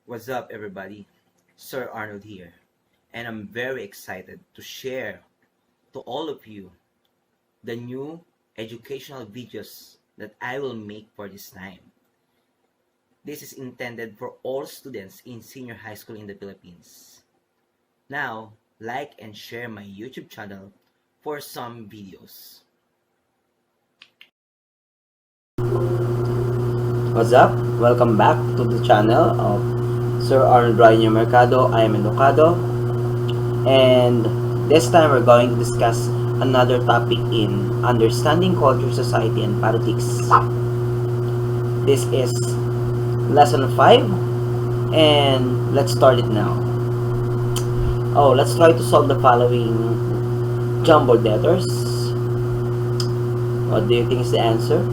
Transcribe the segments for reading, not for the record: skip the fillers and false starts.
What's up, everybody? Sir Arnold here, and I'm very excited to share to all of you the new educational videos that I will make for this time. This is intended for all students in senior high school in the Philippines. Now, like and share my YouTube channel for some videos. What's up? Welcome back to the channel of Sir Arnold Mercado. I am EDUKADO, and this time we're going to discuss another topic in understanding culture, society, and politics. This is lesson 5, and let's start it now. Let's try to solve the following jumbled letters. What do you think is the answer?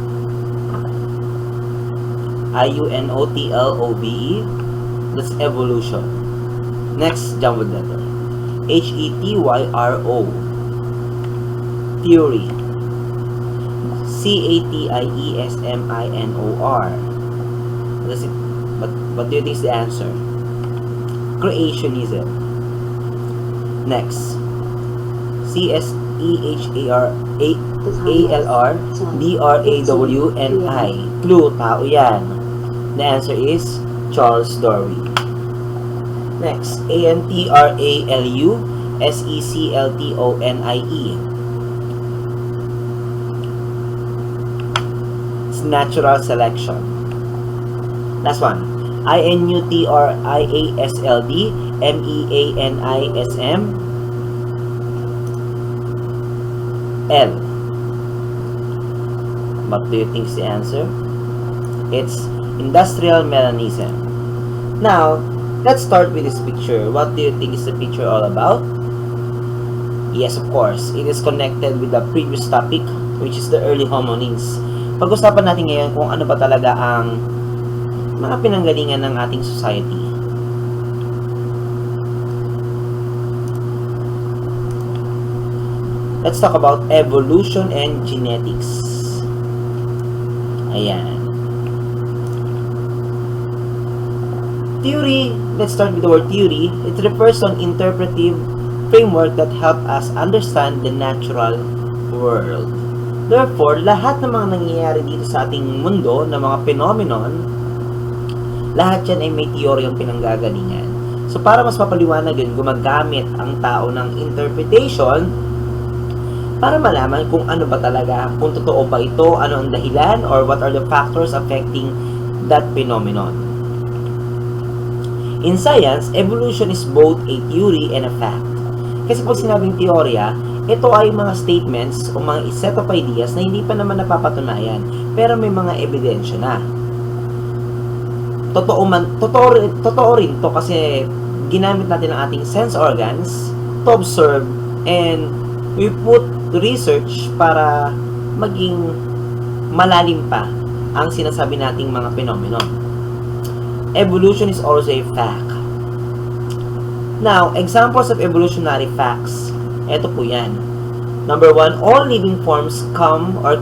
IUNOTLOVE. That's evolution. Next jumbled letter. HETYRO. Theory. CATIESMINOR. What do you think is the answer? Creationism. Next. CSEHARALRDRAWNI. Clue, tao yan. The answer is Charles Darwin. Next, ANTRALUSECLTONIE. It's natural selection. Last one, INUTRIASLDMEANISM. L. What do you think is the answer? It's industrial melanism. Now, let's start with this picture. What do you think is the picture all about? Yes, of course. It is connected with the previous topic, which is the early hominins. Pag-usapan natin ngayon kung ano ba talaga ang mga pinanggalingan ng ating society. Let's talk about evolution and genetics. Ayan. Theory, let's start with the word theory. It refers to an interpretive framework that help us understand the natural world. Therefore, lahat ng mga nangyayari dito sa ating mundo, ng mga phenomenon, lahat yan ay may teoryang pinanggagalingan. So, para mas mapaliwanag yun, gumagamit ang tao ng interpretation para malaman kung ano ba talaga, kung totoo ba ito, ano ang dahilan, or what are the factors affecting that phenomenon. In science, evolution is both a theory and a fact. Kasi pag sinabing teorya, ito ay mga statements o mga set of ideas na hindi pa naman napapatunayan, pero may mga ebidensya na. Totoo rin to kasi ginamit natin ang ating sense organs to observe, and we put research para maging malalim pa ang sinasabi nating mga phenomenon. Evolution is also a fact. Now, examples of evolutionary facts. Ito po yan. Number 1, all living forms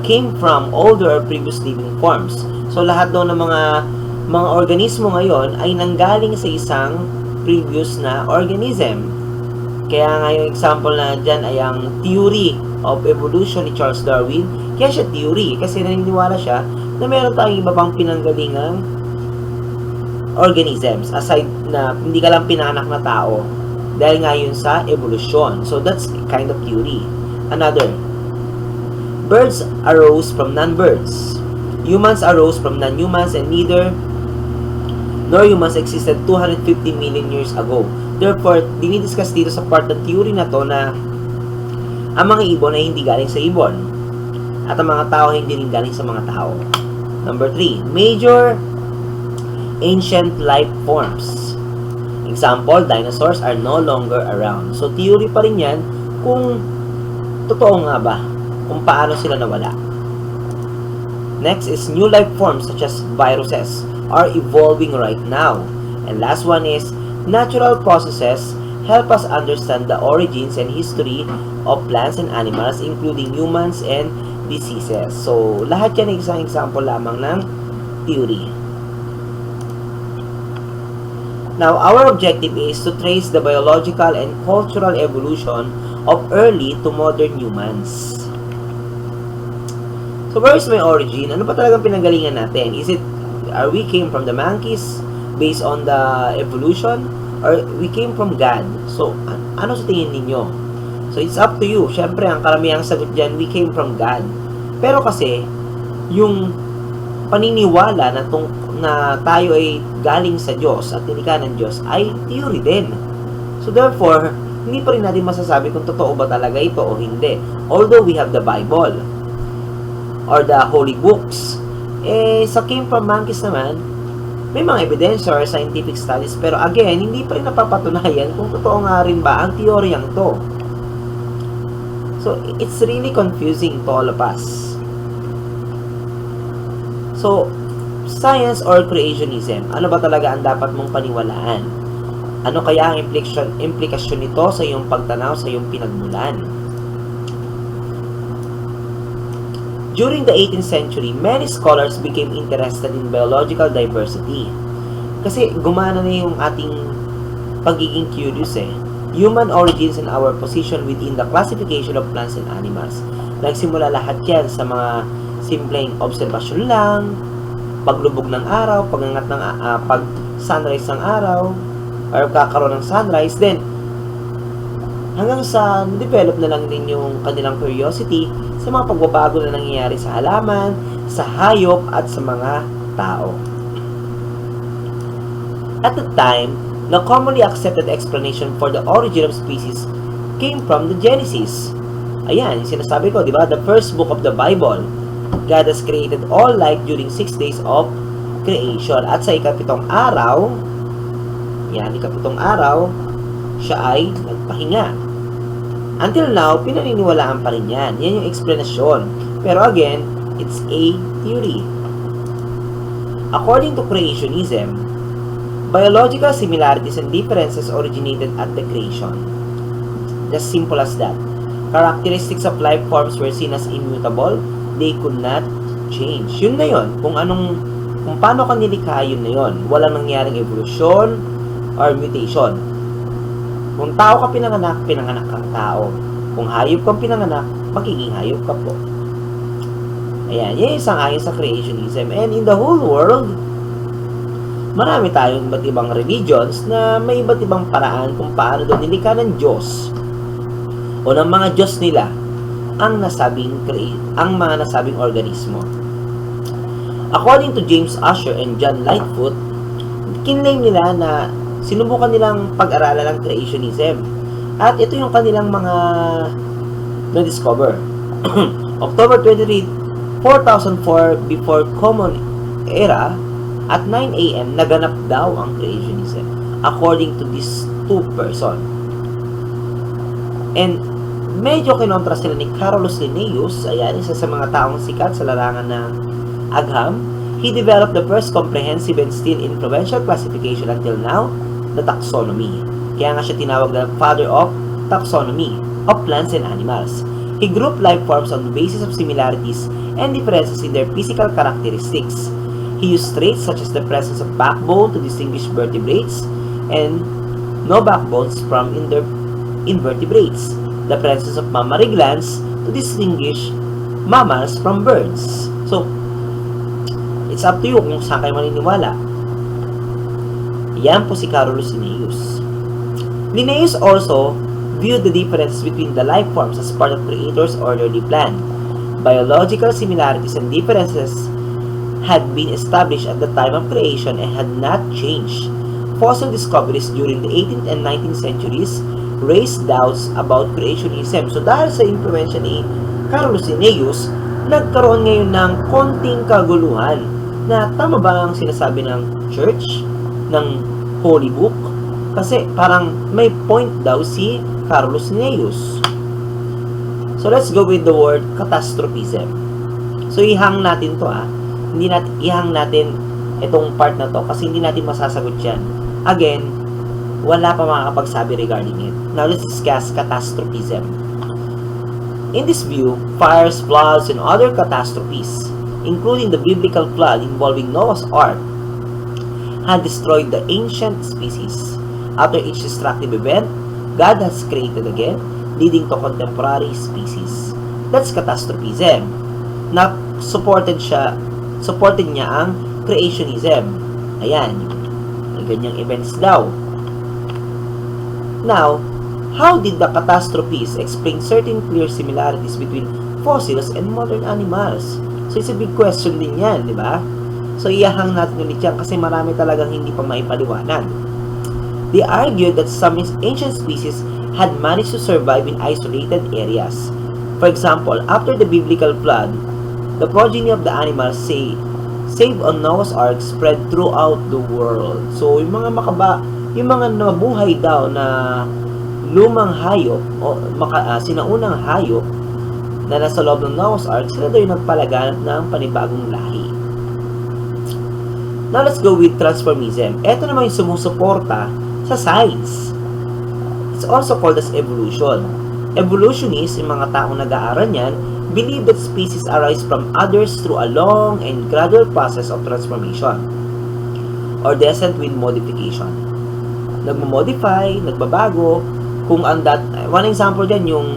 came from older or previous living forms. So, lahat daw ng mga organismo ngayon ay nanggaling sa isang previous na organism. Kaya nga yung example na dyan ay ang theory of evolution ni Charles Darwin. Kaya siya theory kasi naniniwala siya na meron tayong iba pang pinanggalingang organisms aside na hindi ka lang pinanak na tao dahil nga yun sa evolution. So that's kind of theory. Another, birds arose from non-birds. Humans arose from non-humans, and neither nor humans existed 250 million years ago. Therefore, dinidiscuss dito sa part ng theory na to na ang mga ibon ay hindi galing sa ibon at ang mga tao hindi rin galing sa mga tao. Number 3, major ancient life forms. Example, dinosaurs are no longer around. So, theory pa rin yan kung totoo nga ba, kung paano sila nawala. Next is new life forms such as viruses are evolving right now. And last one is natural processes help us understand the origins and history of plants and animals, including humans and diseases. So, lahat yan ay isang example lamang ng theory. Now, our objective is to trace the biological and cultural evolution of early to modern humans. So, where is my origin? Ano ba talagang pinanggalingan natin? Are we came from the monkeys based on the evolution? Or we came from God? So, ano sa tingin ninyo? So, it's up to you. Siyempre, ang karamihang sagot dyan, we came from God. Pero kasi, yung paniniwala na tayo ay galing sa Diyos at nilikha ng Diyos ay theory din. So, therefore, hindi pa rin natin masasabi kung totoo ba talaga ito o hindi. Although we have the Bible or the holy books, sa came from monkeys naman, may mga ebidensya or scientific studies, pero again, hindi pa rin napapatunayan kung totoo nga rin ba ang teoryang to. So, it's really confusing to all of us. So, science or creationism, ano ba talaga ang dapat mong paniwalaan? Ano kaya ang implikasyon nito sa iyong pagtanaw, sa iyong pinagmulan? During the 18th century, many scholars became interested in biological diversity. Kasi gumana na yung ating pagiging curious Human origins and our position within the classification of plants and animals. Nagsimula lahat yan sa mga simpleng obserbasyon lang, paglubog ng araw, pag-sunrise ng araw, or kakaroon ng sunrise, then hanggang sa develop na lang din yung kanilang curiosity sa mga pagbabago na nangyayari sa halaman, sa hayop, at sa mga tao. At the time, the commonly accepted explanation for the origin of species came from the Genesis. Ayan, yung sinasabi ko, di ba? The first book of the Bible. God has created all life during 6 days of creation. At sa ikapitong araw, siya ay nagpahinga. Until now, pinaniniwalaan pa rin yan. Yan yung explanation. Pero again, it's a theory. According to creationism, biological similarities and differences originated at the creation. Just simple as that. Characteristics of life forms were seen as immutable. They could not change. Yun na yun. Kung paano ka nilikha, yun na yun. Walang nangyaring evolution or mutation. Kung tao ka pinanganak kang tao. Kung hayop kang pinanganak, magiging hayop ka po. Ayan, yan yung sang-ayon sa creationism. And in the whole world, marami tayong iba't ibang religions na may iba't ibang paraan kung paano doon nilikha ng Diyos o ng mga Diyos nila ang mga nasabing organismo. According to James Ussher and John Lightfoot, kinlaim nila na sinubukan nilang pag-aralan ng creationism. At ito yung kanilang mga na-discover. October 23, 4004 before Common Era, at 9 a.m., naganap daw ang creationism according to these two person. And medyo kinontra sila ni Carolus Linnaeus, ayan, isa sa mga taong sikat sa larangan ng agham. He developed the first comprehensive and still influential classification until now, the taxonomy. Kaya nga siya tinawag na father of taxonomy of plants and animals. He grouped life forms on the basis of similarities and differences in their physical characteristics. He used traits such as the presence of backbone to distinguish vertebrates and no backbones from invertebrates, the presence of mammary glands to distinguish mammals from birds. So, it's up to you kung saan kayo maniniwala. Yan po si Carolus Linnaeus. Linnaeus also viewed the differences between the life forms as part of Creator's orderly plan. Biological similarities and differences had been established at the time of creation and had not changed. Fossil discoveries during the 18th and 19th centuries raised doubts about creationism. So dahil sa influensya ni Carolus Linnaeus, nagkaroon ngayon ng konting kaguluhan na tama ba ang sinasabi ng church, ng holy book? Kasi parang may point daw si Carolus Linnaeus. So let's go with the word catastrophism. So ihang natin to ihang natin itong part na to kasi hindi natin masasagot yan. Again, wala pa makakapagsabi regarding it. Now, let's discuss catastrophism. In this view, fires, floods, and other catastrophes, including the biblical flood involving Noah's Ark, had destroyed the ancient species. After each destructive event, God has created again, leading to contemporary species. That's catastrophism. Na supported niya ang creationism. Ayan, may ganyang events daw. Now, how did the catastrophes explain certain clear similarities between fossils and modern animals? So, it's a big question din yan, di ba? So, iyahang natin ulit yan kasi marami talagang hindi pa maipaliwanag. They argued that some ancient species had managed to survive in isolated areas. For example, after the biblical flood, the progeny of the animals saved on Noah's Ark spread throughout the world. So, yung mga nabuhay daw na lumang hayop o sinaunang hayop na nasa loob ng Noah's Ark, sila daw yung nagpalaganap ng panibagong lahi. Now, let's go with transformism. Ito naman yung sumusuporta sa science. It's also called as evolution. Evolutionists, yung mga taong nag-aaral niyan, believe that species arise from others through a long and gradual process of transformation or descent with modification. Nagmo-modify, nagbabago, one example dyan, yung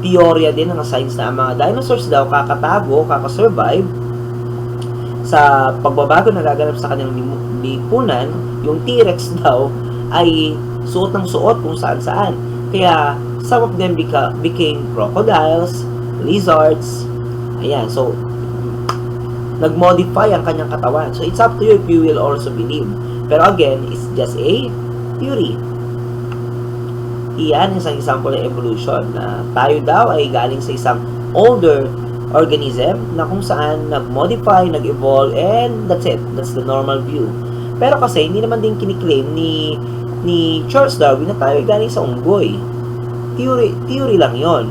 teorya din ng science na ang mga dinosaurs daw kakasurvive sa pagbabago na gaganap sa kanilang lipunan. Yung T-Rex daw ay suot ng suot kung saan-saan. Kaya, some of them became crocodiles, lizards. Ayan, so, nag-modify ang kanyang katawan. So, it's up to you if you will also believe. Pero again, it's just a theory. Iyan isang example ng evolution na tayo daw ay galing sa isang older organism na kung saan nag-modify, nag-evolve, and that's it. That's the normal view. Pero kasi, hindi naman din kiniklaim ni Charles Darwin na tayo ay galing sa unggoy. Theory lang yon.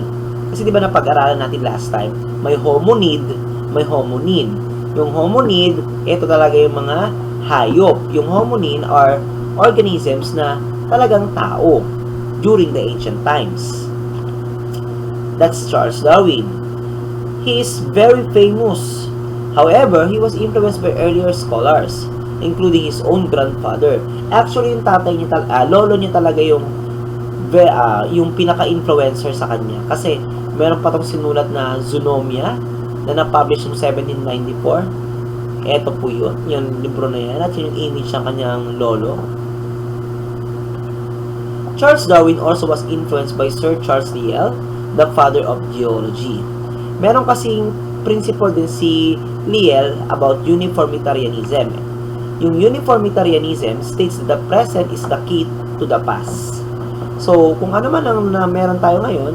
Kasi di ba napag-aralan natin last time, may hominid, may hominin. Yung hominid, ito talaga yung mga hayop. Yung hominin are organisms na talagang tao during the ancient times. That's Charles Darwin. He is very famous. However, he was influenced by earlier scholars, including his own grandfather. Actually, yung tatay niya, lolo niya talaga yung pinaka-influencer sa kanya. Kasi, meron pa tong sinulat na Zoonomia na na-publish noong 1794. Eto po yun. Yung libro na yan. At yung image ng kanyang lolo. Charles Darwin also was influenced by Sir Charles Lyell, the father of geology. Meron kasing principle din si Lyell about uniformitarianism. Yung uniformitarianism states that the present is the key to the past. So, kung ano man ang meron tayo ngayon,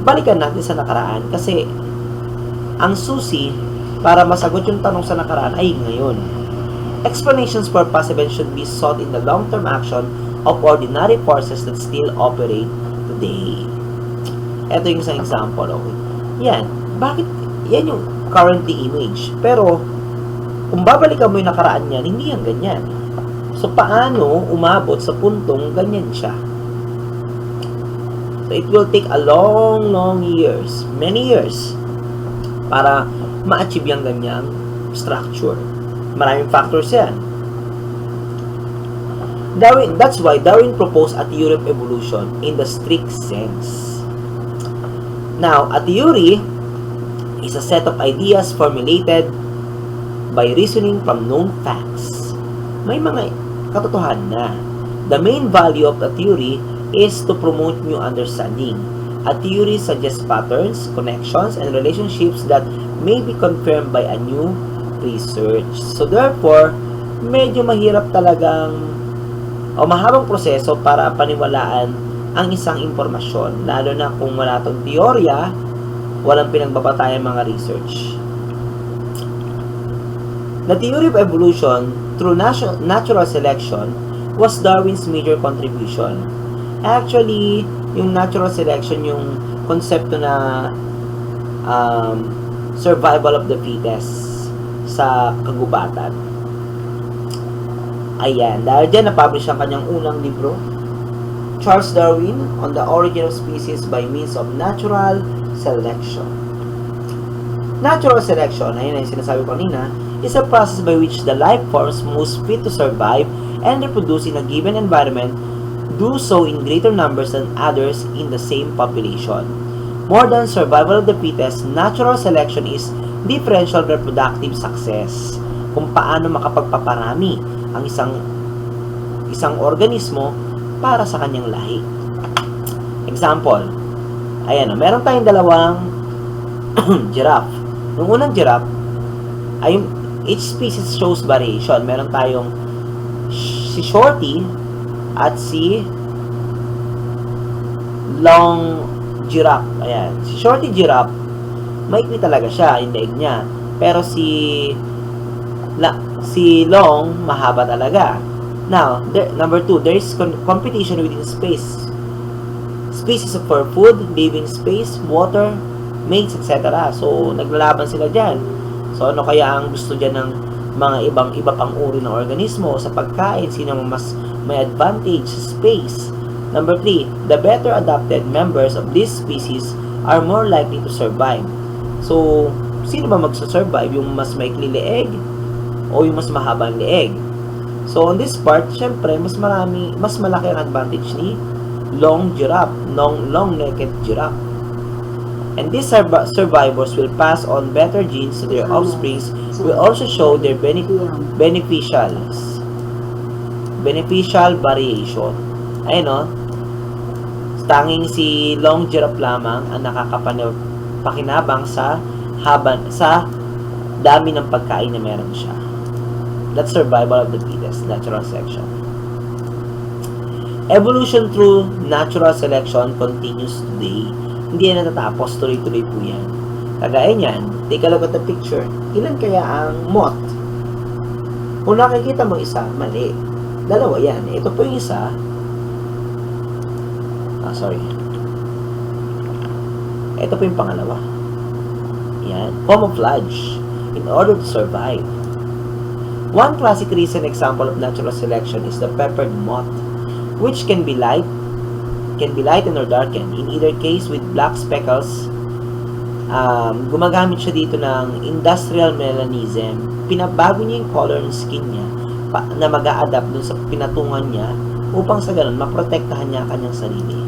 balikan natin sa nakaraan kasi ang susi para masagot yung tanong sa nakaraan ay ngayon. Explanations for past events should be sought in the long-term action of ordinary forces that still operate today. Ito yung isang example, okay? Yan. Bakit? Yan yung currently image. Pero, kung babalikan mo yung nakaraan yan, hindi yan ganyan. So, paano umabot sa puntong ganyan siya? So, it will take a long years, many years, para ma-achieve yung ganyang structure. Maraming factors yan. That's why Darwin proposed a theory of evolution in the strict sense. Now, a theory is a set of ideas formulated by reasoning from known facts. May mga katotohanan na. The main value of a theory is to promote new understanding. A theory suggests patterns, connections, and relationships that may be confirmed by a new research. So therefore, medyo mahirap talagang o mahabang proseso para paniwalaan ang isang impormasyon, lalo na kung wala tong teorya, walang pinagbabatayan mga research. The theory of evolution through natural selection was Darwin's major contribution. Actually, yung natural selection, yung konsepto na survival of the fittest sa kagubatan. Ayan, dahil dyan na-publish ang kanyang unang libro, Charles Darwin on the Origin of Species by Means of Natural Selection. Natural selection, ayun ang sinasabi ko kanina, is a process by which the life forms most fit to survive and reproduce in a given environment do so in greater numbers than others in the same population. More than survival of the fittest, natural selection is differential reproductive success. Kung paano makapagpaparami ang isang organismo para sa kanyang lahi. Example, ayan, meron tayong dalawang giraffe. Yung unang giraffe, ay each species shows variation. Meron tayong si Shorty at si Long Giraffe. Ayan, si Shorty Giraffe, maikli talaga siya, yung leeg niya. Pero si Long, mahaba talaga. Now, number 2, there is competition within species for food, living space, water, mates, etc. So, naglalaban sila dyan. So, ano kaya ang gusto dyan ng mga iba pang uri ng organismo sa pagkain? Sino mas may advantage sa space? Number 3, the better adapted members of this species are more likely to survive. So, sino ba magsasurvive? Yung mas maikli leeg o yung mas mahabang leeg? So, on this part, syempre, mas malaki ang advantage ni long giraffe, long-necked giraffe. And these survivors will pass on better genes to their offsprings, will also show their beneficial variation. Ayun, no? Tanging si long giraffe lamang ang nakakapakinabang sa dami ng pagkain na meron siya. That's survival of the fittest, natural selection. Evolution through natural selection continues today. Hindi yan natatapos, tuloy-tuloy po yan. Kagaya niyan, take a look at the picture. Ilan kaya ang moth? Kung nakikita mo isa, mali. Dalawa yan. Ito po yung isa. Ito po yung pangalawa. Yan. Camouflage in order to survive. One classic recent example of natural selection is the peppered moth, which can be lightened or darkened. In either case, with black speckles, gumagamit siya dito ng industrial melanism. Pinabago niya yung color ng skin niya na mag-a-adapt dun sa pinatungan niya upang sa ganun, maprotektahan niya kanyang sarili.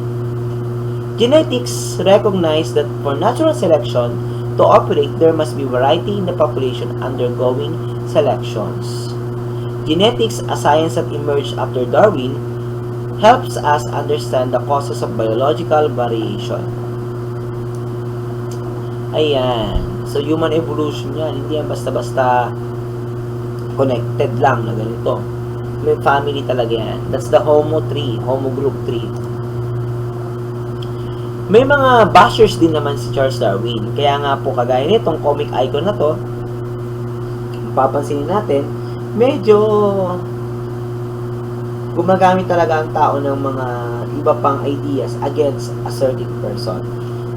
Genetics recognize that for natural selection to operate, there must be variety in the population undergoing selections. Genetics, a science that emerged after Darwin, helps us understand the causes of biological variation. Ayan. So, human evolution yan. Hindi yan basta-basta connected lang na ganito. May family talaga yan. That's the Homo tree, Homo group tree. May mga bashers din naman si Charles Darwin. Kaya nga po, kagaya nitong comic icon na to, papansinin natin, medyo gumagamit talaga ang tao ng mga iba pang ideas against a certain person.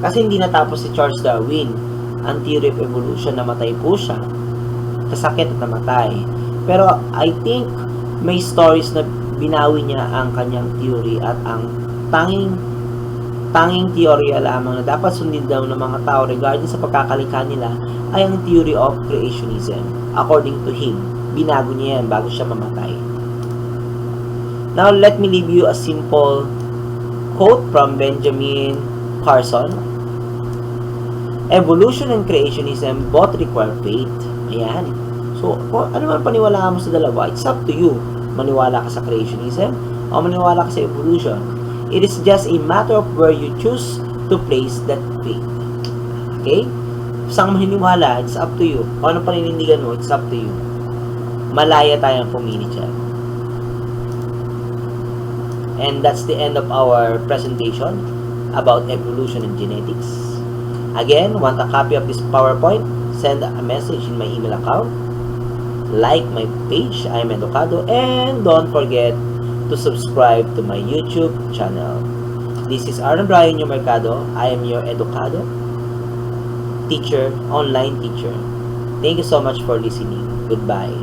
Kasi hindi natapos si Charles Darwin ang theory of evolution, namatay po siya. Kasakit at namatay. Pero I think may stories na binawi niya ang kanyang theory at ang tanging teorya lamang na dapat sundin daw ng mga tao regarding sa pagkakalikha nila ay ang theory of creationism. According to him, binago niya yan bago siya mamatay. Now, let me leave you a simple quote from Benjamin Carson. Evolution and creationism both require faith. Ayan. So, kung ano man paniwalaan mo sa dalawa, it's up to you. Maniwala ka sa creationism o maniwala ka sa evolution. It is just a matter of where you choose to place that faith. Okay? Saan maniniwala, it's up to you. Kung ano paninindigan mo, it's up to you. Malaya tayong pumili dyan. And that's the end of our presentation about evolution and genetics. Again, want a copy of this PowerPoint? Send a message in my email account. Like my page, I am EDUKADO. And don't forget to subscribe to my YouTube channel. This is Arnold Brian Mercado. I am your EDUKADO teacher, online teacher. Thank you so much for listening. Goodbye.